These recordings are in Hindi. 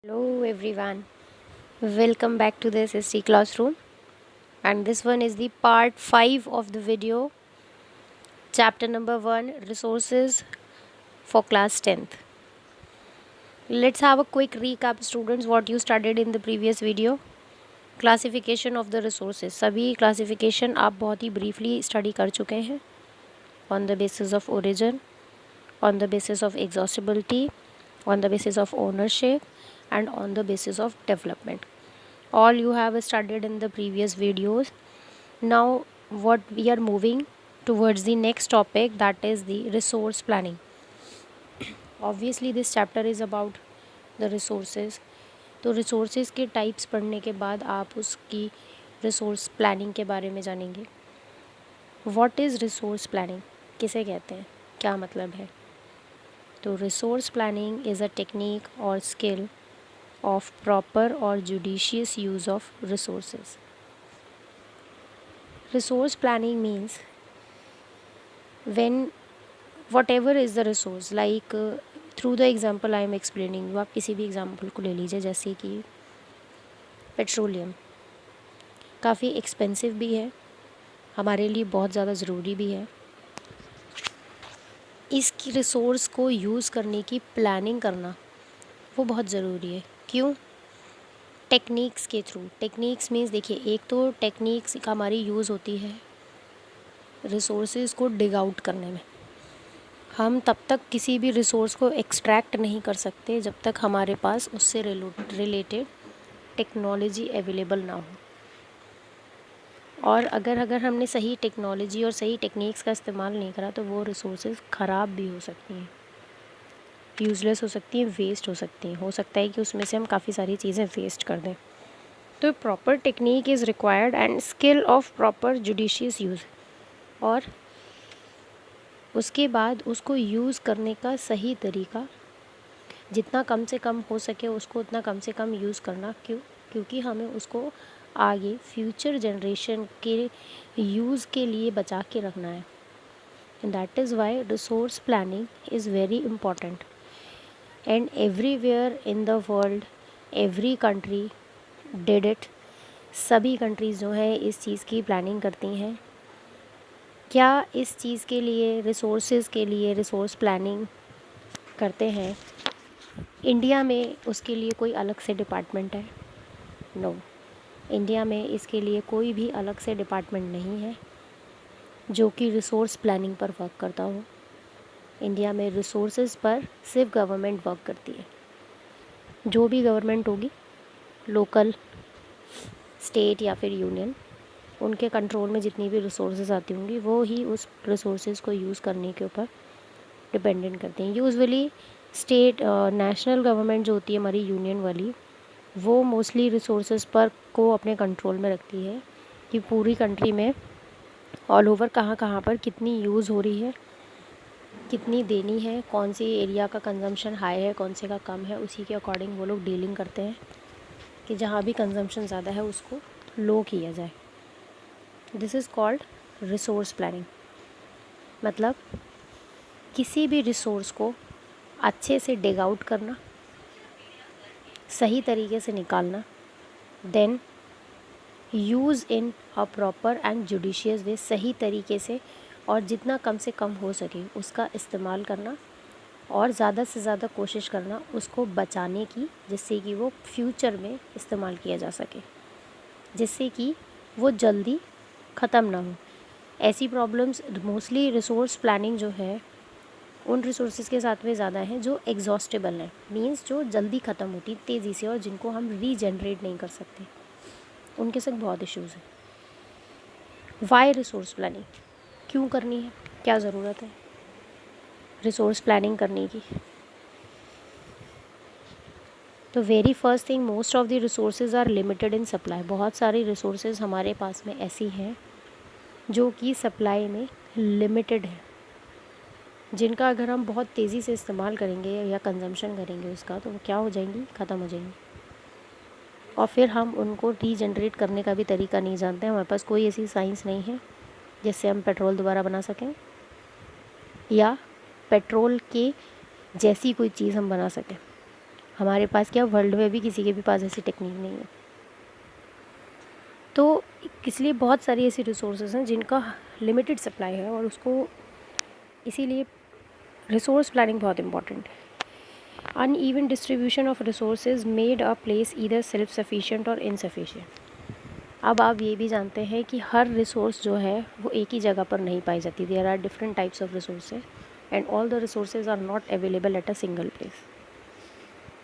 Hello everyone, welcome back to the SST classroom, and this one is the part 5 of the video, chapter number 1, resources for class 10th. Let's have a quick recap students what you studied in the previous video. Classification of the resources, सभी क्लासिफिकेशन आप बहुत ही ब्रीफली स्टडी कर चुके हैं. On the basis of origin, on the basis of exhaustibility, on the basis of ownership, and on the basis of development. All you have studied in the previous videos. Now what we are moving towards the next topic, that is the resource planning. Obviously this chapter is about the resources. तो resources के types पढ़ने के बाद आप उसकी resource planning के बारे में जानेंगे. What is resource planning? किसे कहते हैं, क्या मतलब है? तो resource planning is a technique और स्किल ऑफ प्रॉपर और judicious use of resources. Resource planning means when what ever is the resource, like through the example I am explaining. आप किसी भी एग्जाम्पल को ले लीजिए, जैसे कि पेट्रोलियम काफ़ी एक्सपेंसिव भी है, हमारे लिए बहुत ज़्यादा ज़रूरी भी है. इसकी रिसोर्स को यूज़ करने की प्लानिंग करना वो बहुत ज़रूरी है. क्यों? टेक्निक्स के थ्रू. टेक्निक्स मीन्स देखिए, एक तो टेक्निक्स का हमारी यूज़ होती है रिसोर्सेज को डिग आउट करने में. हम तब तक किसी भी रिसोर्स को एक्सट्रैक्ट नहीं कर सकते जब तक हमारे पास उससे रिलेटेड टेक्नोलॉजी अवेलेबल ना हो. और अगर हमने सही टेक्नोलॉजी और सही टेक्निक्स का इस्तेमाल नहीं करा तो वो रिसोर्सेज ख़राब भी हो सकती हैं, यूज़लेस हो सकती हैं, वेस्ट हो सकती हैं. हो सकता है कि उसमें से हम काफ़ी सारी चीज़ें वेस्ट कर दें. तो proper technique is required and skill of proper judicious use. और उसके बाद उसको यूज़ करने का सही तरीका, जितना कम से कम हो सके उसको उतना कम से कम यूज़ करना. क्योंकि हमें उसको आगे फ्यूचर जनरेशन के यूज़ के लिए बचा के रखना है. That is why resource planning is very important. And everywhere in the world, every country did it. सभी कंट्रीज़ जो है इस चीज़ की प्लानिंग करती हैं. क्या इस चीज़ के लिए, रिसोर्सेज के लिए रिसोर्स प्लानिंग करते हैं? इंडिया में उसके लिए कोई अलग से डिपार्टमेंट है? नो. इंडिया में इसके लिए कोई भी अलग से डिपार्टमेंट नहीं है जो कि रिसोर्स प्लानिंग पर वर्क करता हो. इंडिया में रिसोर्सेज पर सिर्फ गवर्नमेंट वर्क करती है. जो भी गवर्नमेंट होगी, लोकल, स्टेट या फिर यूनियन, उनके कंट्रोल में जितनी भी रिसोर्सेज आती होंगी वो ही उस रिसोर्सेज को यूज़ करने के ऊपर डिपेंडेंट करते हैं. यूजुअली स्टेट, नेशनल गवर्नमेंट जो होती है हमारी यूनियन वाली, वो मोस्टली रिसोर्सेज पर को अपने कंट्रोल में रखती है कि पूरी कंट्री में ऑल ओवर कहाँ कहाँ पर कितनी यूज़ हो रही है, कितनी देनी है, कौन सी एरिया का कंजम्पशन हाई है, कौन से का कम है. उसी के अकॉर्डिंग वो लोग डीलिंग करते हैं कि जहाँ भी कंजम्पशन ज़्यादा है उसको लो किया जाए. This is called resource planning. मतलब किसी भी रिसोर्स को अच्छे से डिग आउट करना, सही तरीके से निकालना, then use in a proper and judicious way, सही तरीके से और जितना कम से कम हो सके उसका इस्तेमाल करना, और ज़्यादा से ज़्यादा कोशिश करना उसको बचाने की, जिससे कि वो फ्यूचर में इस्तेमाल किया जा सके, जिससे कि वो जल्दी ख़त्म ना हो. ऐसी प्रॉब्लम्स मोस्टली रिसोर्स प्लानिंग जो है उन रिसोर्सेज के साथ में ज़्यादा हैं जो एग्जॉस्टेबल हैं, मींस जो जल्दी ख़त्म होती तेज़ी से और जिनको हम रीजनरेट नहीं कर सकते, उनके साथ बहुत इश्यूज़ हैं. वाई रिसोर्स प्लानिंग क्यों करनी है, क्या ज़रूरत है रिसोर्स प्लानिंग करने की? तो very first thing, most of the resources are limited in supply. बहुत सारी रिसोर्सेज हमारे पास में ऐसी हैं जो कि सप्लाई में लिमिटेड है, जिनका अगर हम बहुत तेज़ी से इस्तेमाल करेंगे या कंजम्पशन करेंगे उसका, तो वो क्या हो जाएंगी, ख़त्म हो जाएंगी. और फिर हम उनको रीजनरेट करने का भी तरीका नहीं जानते. हमारे पास कोई ऐसी साइंस नहीं है जिससे हम पेट्रोल दोबारा बना सकें या पेट्रोल के जैसी कोई चीज़ हम बना सकें. हमारे पास क्या, वर्ल्ड में भी किसी के भी पास ऐसी टेक्निक नहीं है। तो इसलिए बहुत सारी ऐसी रिसोर्सेज हैं जिनका लिमिटेड सप्लाई है, और उसको इसीलिए रिसोर्स प्लानिंग बहुत इंपॉर्टेंट है। Uneven distribution of resources made a place either self sufficient और इनसफिशिएंट। अब आप ये भी जानते हैं कि हर रिसोर्स जो है वो एक ही जगह पर नहीं पाई जाती। There are different types of resources and all the resources are not available at a single place.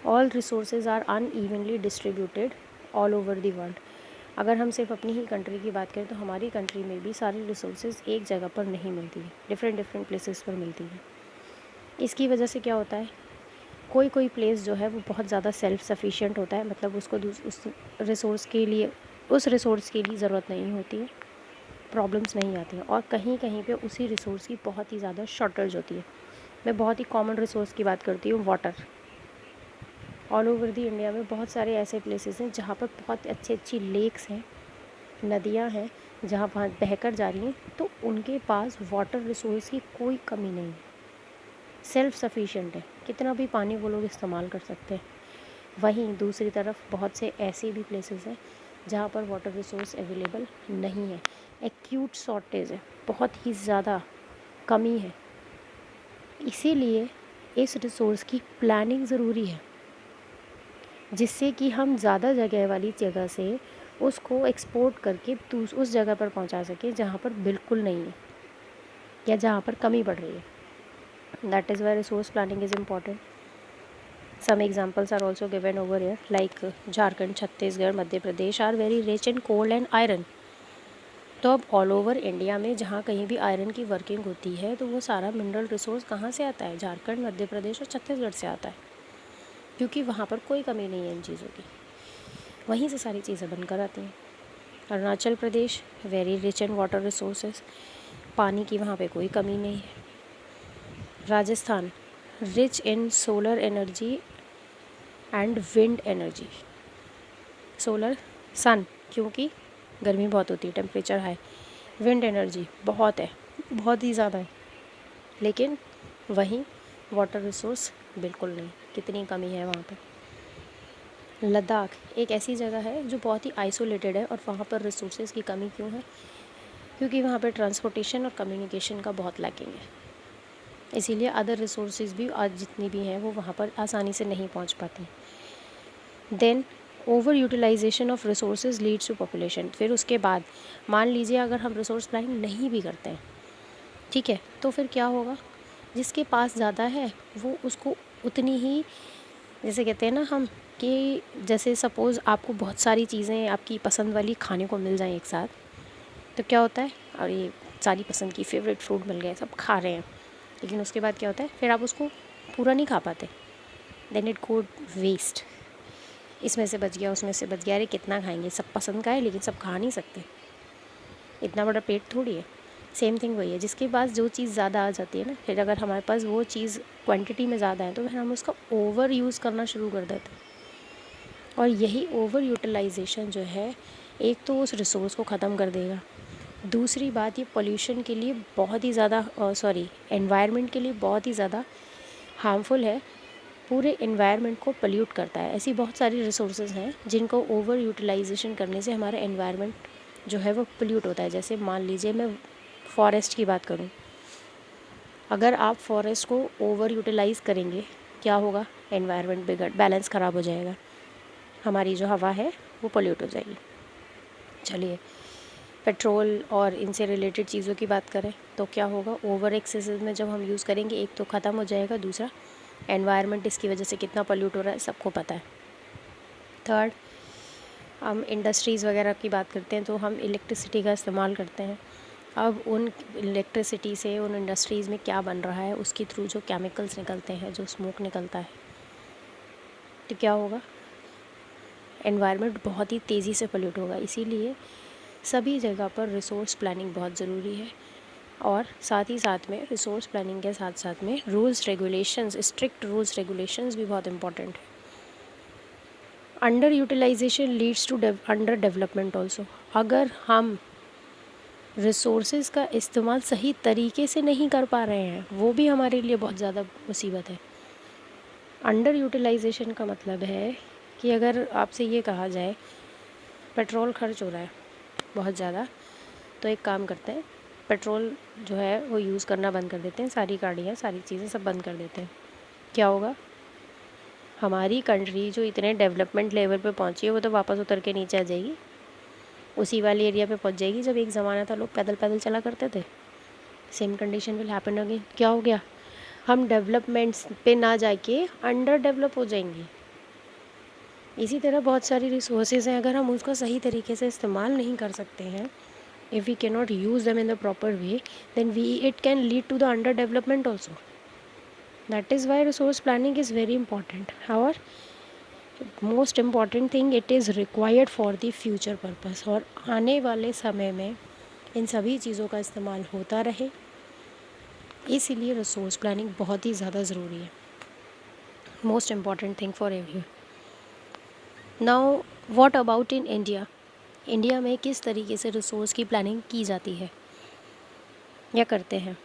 All resources are unevenly distributed all over the world. अगर हम सिर्फ अपनी ही कंट्री की बात करें तो हमारी कंट्री में भी सारी रिसोर्सेज एक जगह पर नहीं मिलती है, डिफरेंट डिफरेंट प्लेसेस पर मिलती हैं। इसकी वजह से क्या होता है, कोई कोई प्लेस जो है वो बहुत ज़्यादा सेल्फ सफिशिएंट होता है, मतलब उसको उस रिसोर्स के लिए ज़रूरत नहीं होती है, प्रॉब्लम्स नहीं आती हैं। और कहीं कहीं पे उसी रिसोर्स की बहुत ही ज़्यादा शॉर्टेज होती है। मैं बहुत ही कॉमन रिसोर्स की बात करती हूँ, water. All over the India में बहुत सारे ऐसे प्लेसेस हैं जहाँ पर बहुत अच्छी लेक्स हैं, नदियाँ हैं, जहाँ वहाँ बहकर जा रही हैं, तो उनके पास वाटर रिसोर्स की कोई कमी नहीं है, सेल्फ सफिशिएंट है, कितना भी पानी वो लोग इस्तेमाल कर सकते हैं। वहीं दूसरी तरफ बहुत से ऐसे भी प्लेसेस हैं जहाँ पर वाटर रिसोर्स अवेलेबल नहीं है, एक्यूट शॉर्टेज है, बहुत ही ज़्यादा कमी है। इसीलिए इस रिसोर्स की प्लानिंग ज़रूरी है, जिससे कि हम ज़्यादा जगह वाली जगह से उसको एक्सपोर्ट करके उस जगह पर पहुंचा सकें जहाँ पर बिल्कुल नहीं है या जहाँ पर कमी पड़ रही है। That is why resource planning is important. Some examples are also given over here, like Jharkhand, Chhattisgarh, Madhya Pradesh are very rich in coal and iron. तो अब ऑल ओवर इंडिया में जहाँ कहीं भी आयरन की वर्किंग होती है तो वो सारा मिनरल रिसोर्स कहाँ से आता है, झारखंड, मध्य प्रदेश और छत्तीसगढ़ से आता है, क्योंकि वहाँ पर कोई कमी नहीं है इन चीज़ों की, वहीं से सारी चीज़ें बनकर आती हैं। Arunachal Pradesh very rich in water resources, पानी की वहाँ पे कोई कमी नहीं है। Rajasthan rich in solar energy and wind energy, solar sun, क्योंकि गर्मी बहुत होती है, टेम्परेचर हाई, विंड एनर्जी बहुत है, बहुत ही ज़्यादा है, लेकिन वहीं वाटर रिसोर्स बिल्कुल नहीं, कितनी कमी है वहाँ पर। लद्दाख एक ऐसी जगह है जो बहुत ही आइसोलेटेड है, और वहाँ पर रिसोर्सेज की कमी क्यों है, क्योंकि वहाँ पर ट्रांसपोर्टेशन और कम्युनिकेशन का बहुत लैकिंग है, इसीलिए अदर रिसोर्सेज भी आज जितनी भी हैं वो वहाँ पर आसानी से नहीं पहुँच पाती। Then over utilization of resources leads to population. फिर उसके बाद मान लीजिए अगर हम रिसोर्स प्लानिंग नहीं भी करते हैं, ठीक है, तो फिर क्या होगा, जिसके पास ज़्यादा है वो उसको उतनी ही, जैसे कहते हैं ना हम कि जैसे सपोज़ आपको बहुत सारी चीज़ें आपकी पसंद वाली खाने को मिल जाएं एक साथ, तो क्या होता है, और ये सारी पसंद की फेवरेट फ्रूट मिल गए, सब खा रहे हैं, लेकिन उसके बाद क्या होता है, फिर आप उसको पूरा नहीं खा पाते, देन इट गो वेस्ट। इसमें से बच गया, उसमें से बच गया, अरे कितना खाएंगे, सब पसंद का है लेकिन सब खा नहीं सकते, इतना बड़ा पेट थोड़ी है। सेम थिंग वही है, जिसके पास जो चीज़ ज़्यादा आ जाती है ना, फिर अगर हमारे पास वो चीज़ क्वांटिटी में ज़्यादा है तो फिर हम उसका ओवर यूज़ करना शुरू कर देते हैं, और यही ओवर यूटिलाइजेशन जो है, एक तो उस रिसोर्स को ख़त्म कर देगा, दूसरी बात ये पोल्यूशन के लिए बहुत ही ज़्यादा एनवायरनमेंट के लिए बहुत ही ज़्यादा हार्मफुल है, पूरे एनवायरनमेंट को पोल्यूट करता है। ऐसी बहुत सारी रिसोर्सेज हैं जिनको ओवर यूटिलाइजेशन करने से हमारा एनवायरनमेंट जो है वो पोल्यूट होता है। जैसे मान लीजिए मैं फॉरेस्ट की बात करूं, अगर आप फॉरेस्ट को ओवर यूटिलाइज़ करेंगे क्या होगा, एनवायरनमेंट बैलेंस ख़राब हो जाएगा, हमारी जो हवा है वो पोल्यूट हो जाएगी। चलिए पेट्रोल और इनसे रिलेटेड चीज़ों की बात करें तो क्या होगा, ओवर एक्सेसिव में जब हम यूज़ करेंगे, एक तो ख़त्म हो जाएगा, दूसरा एनवायरनमेंट इसकी वजह से कितना पोल्यूट हो रहा है सबको पता है। थर्ड, हम इंडस्ट्रीज़ वगैरह की बात करते हैं तो हम इलेक्ट्रिसिटी का इस्तेमाल करते हैं। अब उन इलेक्ट्रिसिटी से उन इंडस्ट्रीज़ में क्या बन रहा है, उसके थ्रू जो केमिकल्स निकलते हैं, जो स्मोक निकलता है, तो क्या होगा, एनवायरनमेंट बहुत ही तेज़ी से पोल्यूट होगा। इसीलिए सभी जगह पर रिसोर्स प्लानिंग बहुत ज़रूरी है, और साथ ही साथ में रिसोर्स प्लानिंग के साथ साथ में rules regulations, strict rules regulations भी बहुत इंपॉर्टेंट है। Under utilization leads to under development also. अगर हम रिसोर्सेज का इस्तेमाल सही तरीके से नहीं कर पा रहे हैं, वो भी हमारे लिए बहुत ज़्यादा मुसीबत है। अंडर यूटिलाइजेशन का मतलब है कि अगर आपसे ये कहा जाए पेट्रोल खर्च हो रहा है बहुत ज़्यादा, तो एक काम करते हैं, पेट्रोल जो है वो यूज़ करना बंद कर देते हैं, सारी गाड़ियाँ सारी चीज़ें सब बंद कर देते हैं। क्या होगा? हमारी कंट्री जो इतने डेवलपमेंट लेवल पे पहुंची है वो तो वापस उतर के नीचे आ जाएगी, उसी वाले एरिया पे पहुंच जाएगी जब एक ज़माना था लोग पैदल पैदल चला करते थे। Same condition will happen again. क्या हो गया? हम डेवलपमेंट्स पे ना जाके अंडर डेवलप हो जाएंगे। इसी तरह बहुत सारी रिसोर्सेज हैं, अगर हम उसका सही तरीके से इस्तेमाल नहीं कर सकते हैं, if we cannot use them in the proper way, then it can lead to the under development also. That is why resource planning is very important. However, most important thing, it is required for the future purpose, और आने वाले समय में इन सभी चीज़ों का इस्तेमाल होता रहे, इसीलिए रिसोर्स प्लानिंग बहुत ही ज़्यादा ज़रूरी है। Most important thing for every. Now what about in India? India में किस तरीके से रिसोर्स की प्लानिंग की जाती है या करते हैं?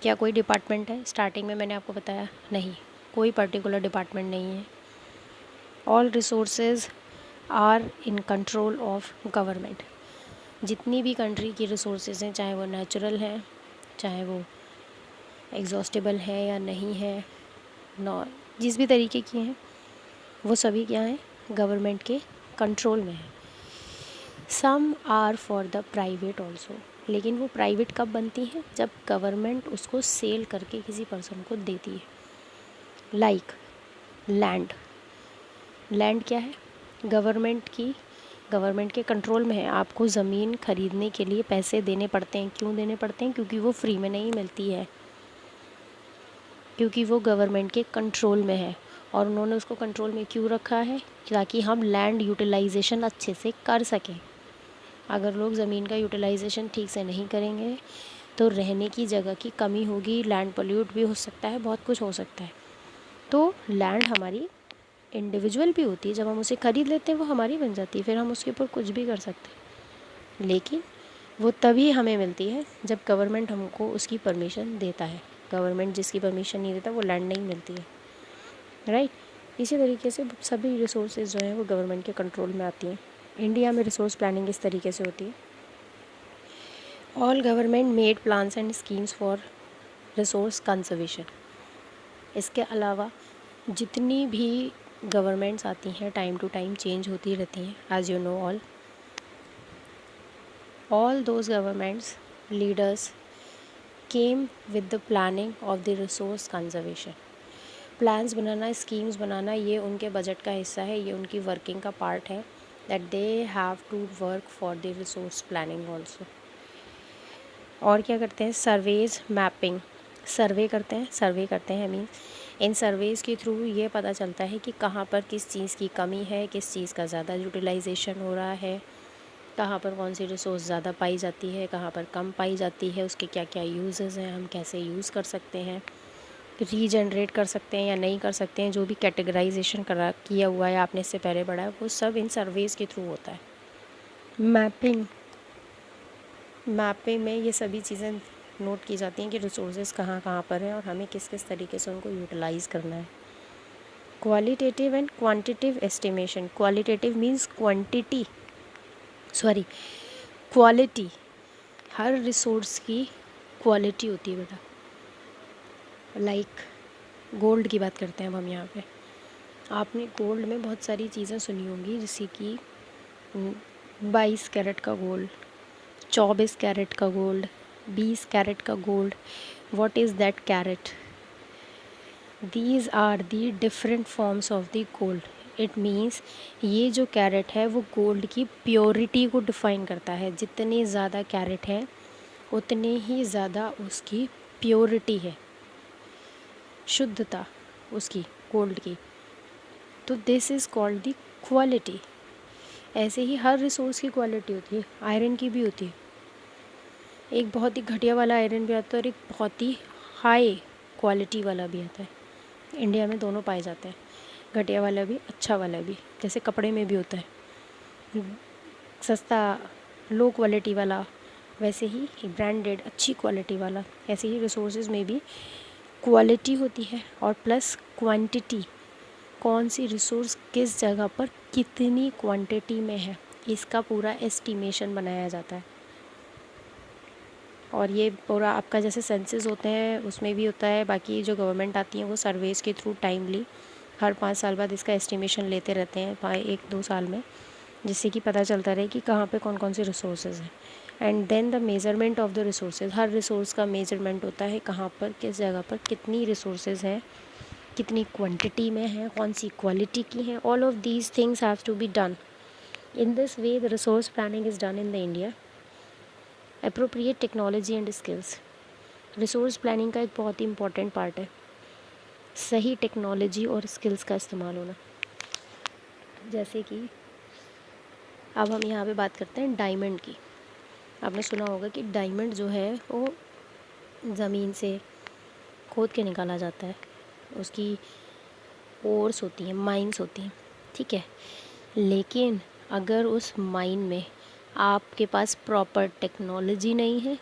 क्या कोई डिपार्टमेंट है? स्टार्टिंग में मैंने आपको बताया नहीं, कोई पर्टिकुलर डिपार्टमेंट नहीं है। All resources are in control of government. जितनी भी कंट्री की रिसोर्सेज हैं, चाहे वो नेचुरल हैं, चाहे वो एग्जॉस्टेबल है या नहीं है, जिस भी तरीके की हैं, वो सभी क्या हैं? गवर्नमेंट के कंट्रोल में है। Some are for the private also, लेकिन वो प्राइवेट कब बनती हैं? जब गवर्नमेंट उसको सेल करके किसी पर्सन को देती है। Like land. लैंड क्या है? गवर्नमेंट के कंट्रोल में है। आपको ज़मीन खरीदने के लिए पैसे देने पड़ते हैं। क्यों देने पड़ते हैं? क्योंकि वो फ्री में नहीं मिलती है, क्योंकि वो गवर्नमेंट के कंट्रोल में है। और उन्होंने उसको कंट्रोल में क्यों रखा है? ताकि हम लैंड यूटिलाइजेशन अच्छे से कर सकें। अगर लोग ज़मीन का यूटिलाइजेशन ठीक से नहीं करेंगे तो रहने की जगह की कमी होगी, लैंड पोल्यूट भी हो सकता है, बहुत कुछ हो सकता है। तो लैंड हमारी इंडिविजुअल भी होती है, जब हम उसे ख़रीद लेते हैं वो हमारी बन जाती है, फिर हम उसके ऊपर कुछ भी कर सकते हैं। लेकिन वो तभी हमें मिलती है जब गवर्नमेंट हमको उसकी परमिशन देता है। गवर्नमेंट जिसकी परमिशन नहीं देता वो लैंड नहीं मिलती है, राइट। इसी तरीके से सभी रिसोर्सेज जो हैं वो गवर्नमेंट के कंट्रोल में आती हैं। इंडिया में रिसोर्स प्लानिंग इस तरीके से होती है। All government made plans and schemes for resource conservation. इसके अलावा जितनी भी गवर्नमेंट्स आती हैं टाइम टू टाइम चेंज होती रहती हैं, as you know all those governments leaders came with the planning of the resource conservation. Plans बनाना, स्कीम्स बनाना, ये उनके बजट का हिस्सा है, ये उनकी वर्किंग का पार्ट है, that they have to work for the resource planning also. और क्या करते हैं? Surveys, mapping. सर्वे करते हैं मीन्स इन सर्वेज़ के थ्रू ये पता चलता है कि कहाँ पर किस चीज़ की कमी है, किस चीज़ का ज़्यादा यूटिलाइजेशन हो रहा है, कहाँ पर कौन सी रिसोर्स ज़्यादा पाई जाती है, कहाँ पर कम पाई जाती है, उसके क्या क्या यूजेस हैं, हम कैसे यूज़ कर सकते हैं, रीजनरेट कर सकते हैं या नहीं कर सकते हैं। जो भी कैटेगराइजेशन किया हुआ है आपने इससे पहले पढ़ा है, वो सब इन सर्वेज़ के थ्रू होता है। मैपिंग में ये सभी चीज़ें नोट की जाती हैं कि रिसोर्सेज कहाँ कहाँ पर हैं और हमें किस किस तरीके से उनको यूटिलाइज़ करना है। Qualitative and quantitative estimation. Qualitative means quality. Her resource की क्वालिटी होती है बेटा। लाइक गोल्ड की बात करते हैं अब हम यहाँ पे। आपने गोल्ड में बहुत सारी चीज़ें सुनी होंगी, जैसे कि 22 कैरेट का गोल्ड, 24 कैरेट का गोल्ड, 20 कैरेट का gold. What is that carat? These are the different forms of the gold. It means ये जो कैरेट है वो गोल्ड की प्योरिटी को डिफ़ाइन करता है। जितने ज़्यादा कैरेट हैं उतने ही ज़्यादा उसकी प्योरिटी है, शुद्धता उसकी गोल्ड की। तो this is called the quality. ऐसे ही हर रिसोर्स की क्वालिटी होती है, आयरन की भी होती है। एक बहुत ही घटिया वाला आयरन भी आता है और एक बहुत ही हाई क्वालिटी वाला भी आता है। इंडिया में दोनों पाए जाते हैं, घटिया वाला भी, अच्छा वाला भी। जैसे कपड़े में भी होता है सस्ता लो क्वालिटी वाला, वैसे ही ब्रांडेड अच्छी क्वालिटी वाला। ऐसे ही रिसोर्सेज में भी क्वालिटी होती है और प्लस क्वांटिटी, कौन सी रिसोर्स किस जगह पर कितनी क्वांटिटी में है, इसका पूरा एस्टिमेशन बनाया जाता है। और ये पूरा आपका जैसे सेंसस होते हैं उसमें भी होता है, बाकी जो गवर्नमेंट आती है वो सर्वेस के थ्रू टाइमली हर 5 साल बाद इसका एस्टिमेशन लेते रहते हैं 1-2 साल में, जिससे कि पता चलता रहे कि कहाँ पे कौन कौन से रिसोर्सेज हैं। And then the measurement of the resources, हर रिसोर्स का मेजरमेंट होता है, कहाँ पर किस जगह पर कितनी रिसोर्सेज हैं, कितनी क्वांटिटी में है, कौन सी क्वालिटी की है। All of these things have to be done in this way. The resource planning is done in the India. Appropriate technology and skills, resource planning का एक बहुत ही इंपॉर्टेंट पार्ट है सही टेक्नोलॉजी और स्किल्स का इस्तेमाल होना। जैसे कि अब हम यहाँ पे बात करते हैं डायमंड की। आपने सुना होगा कि डायमंड जो है वो ज़मीन से खोद के निकाला जाता है, उसकी ओर्स होती हैं, माइंस होती हैं, ठीक है। लेकिन अगर उस माइन में आपके पास प्रॉपर टेक्नोलॉजी नहीं है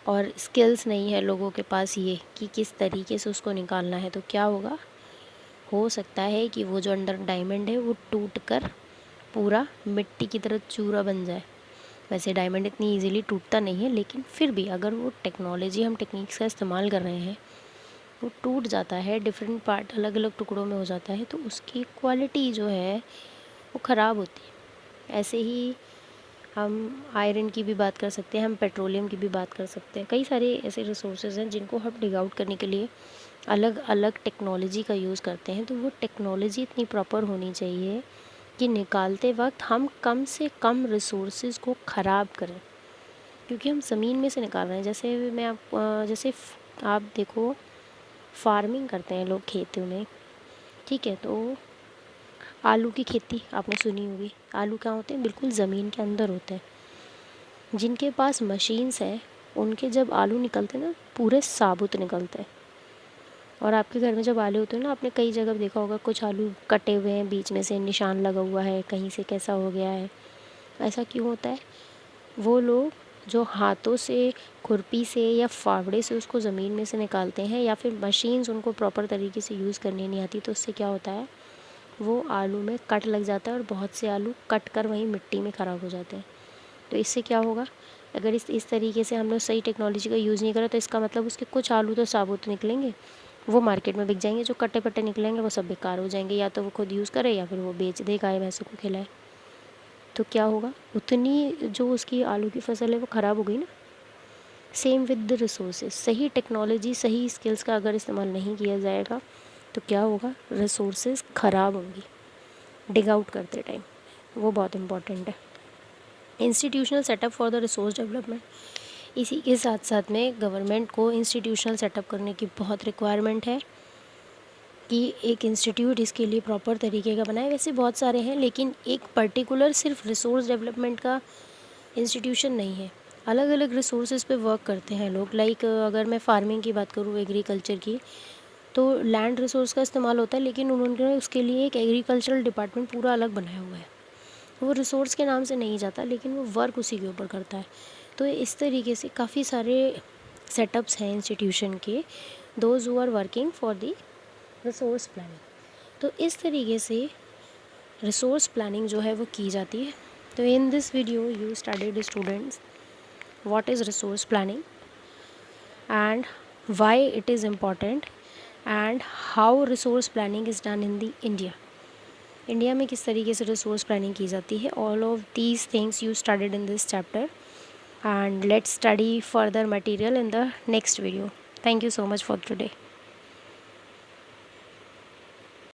और स्किल्स नहीं है लोगों के पास ये कि किस तरीके से उसको निकालना है, तो क्या होगा, हो सकता है कि वो जो अंडर डायमंड है वो टूट कर पूरा मिट्टी की तरह चूरा बन जाए। वैसे डायमंड इतनी इजीली टूटता नहीं है, लेकिन फिर भी अगर वो टेक्नोलॉजी हम टेक्निक्स का इस्तेमाल कर रहे हैं, वो टूट जाता है, डिफरेंट पार्ट अलग अलग टुकड़ों में हो जाता है, तो उसकी क्वालिटी जो है वो ख़राब होती है। ऐसे ही हम आयरन की भी बात कर सकते हैं, हम पेट्रोलियम की भी बात कर सकते हैं। कई सारे ऐसे रिसोर्सेज हैं जिनको हम डिग आउट करने के लिए अलग अलग टेक्नोलॉजी का यूज़ करते हैं। तो वो टेक्नोलॉजी इतनी प्रॉपर होनी चाहिए कि निकालते वक्त हम कम से कम रिसोर्सेज को ख़राब करें, क्योंकि हम ज़मीन में से निकाल रहे हैं। जैसे मैं जैसे आप देखो, फार्मिंग करते हैं लोग खेतों में, ठीक है। तो आलू की खेती आपने सुनी होगी। आलू क्या होते हैं, बिल्कुल ज़मीन के अंदर होते हैं। जिनके पास मशीन्स हैं उनके जब आलू निकलते हैं ना, पूरे साबुत निकलते हैं। और आपके घर में जब आलू होते हैं ना, आपने कई जगह देखा होगा कुछ आलू कटे हुए हैं, बीच में से निशान लगा हुआ है, कहीं से कैसा हो गया है। ऐसा क्यों होता है? वो लोग जो हाथों से, खुरपी से या फावड़े से उसको ज़मीन में से निकालते हैं, या फिर मशीन्स उनको प्रॉपर तरीके से यूज़ करनी नहीं आती, तो उससे क्या होता है, वो आलू में कट लग जाता है और बहुत से आलू कट कर वहीं मिट्टी में ख़राब हो जाते हैं। तो इससे क्या होगा, अगर इस तरीके से हम लोग सही टेक्नोलॉजी का यूज़ नहीं करें, तो इसका मतलब उसके कुछ आलू तो साबुत निकलेंगे, वो मार्केट में बिक जाएंगे। जो कटे पट्टे निकलेंगे वो सब बेकार हो जाएंगे, या तो वो खुद यूज़ करे या फिर वो बेच दे, गाय भैंसों को खिलाए। तो क्या होगा, उतनी जो उसकी आलू की फसल है वो ख़राब हो गई ना। सेम विद द रिसोर्सेज, सही टेक्नोलॉजी, सही स्किल्स का अगर इस्तेमाल नहीं किया जाएगा तो क्या होगा, रिसोर्सेज ख़राब होंगी डिग आउट करते टाइम। वो बहुत इम्पॉर्टेंट है। Institutional setup for the resource development, इसी के साथ साथ में गवर्नमेंट को इंस्टीट्यूशनल सेटअप करने की बहुत रिक्वायरमेंट है कि एक इंस्टीट्यूट इसके लिए प्रॉपर तरीके का बनाए। वैसे बहुत सारे हैं, लेकिन एक पर्टिकुलर सिर्फ रिसोर्स डेवलपमेंट का इंस्टीट्यूशन नहीं है। अलग अलग रिसोर्सेज पे वर्क करते हैं लोग। लाइक अगर मैं फार्मिंग की बात करूँ, एग्रीकल्चर की, तो लैंड रिसोर्स का इस्तेमाल होता है, लेकिन उन्होंने उसके लिए एक एग्रीकल्चरल डिपार्टमेंट पूरा अलग बनाया हुआ है। वो रिसोर्स के नाम से नहीं जाता, लेकिन वो वर्क उसी के ऊपर करता है। तो इस तरीके से काफ़ी सारे सेटअप्स हैं इंस्टीट्यूशन के, those who are working for the resource planning. तो इस तरीके से रिसोर्स प्लानिंग जो है वो की जाती है। तो in this video you studied students what is resource planning and why it is important and how resource planning is done in the India में किस तरीके से रिसोर्स प्लानिंग की जाती है। All of these things you studied in this chapter, and let's study further material in the next video. Thank you so much for today.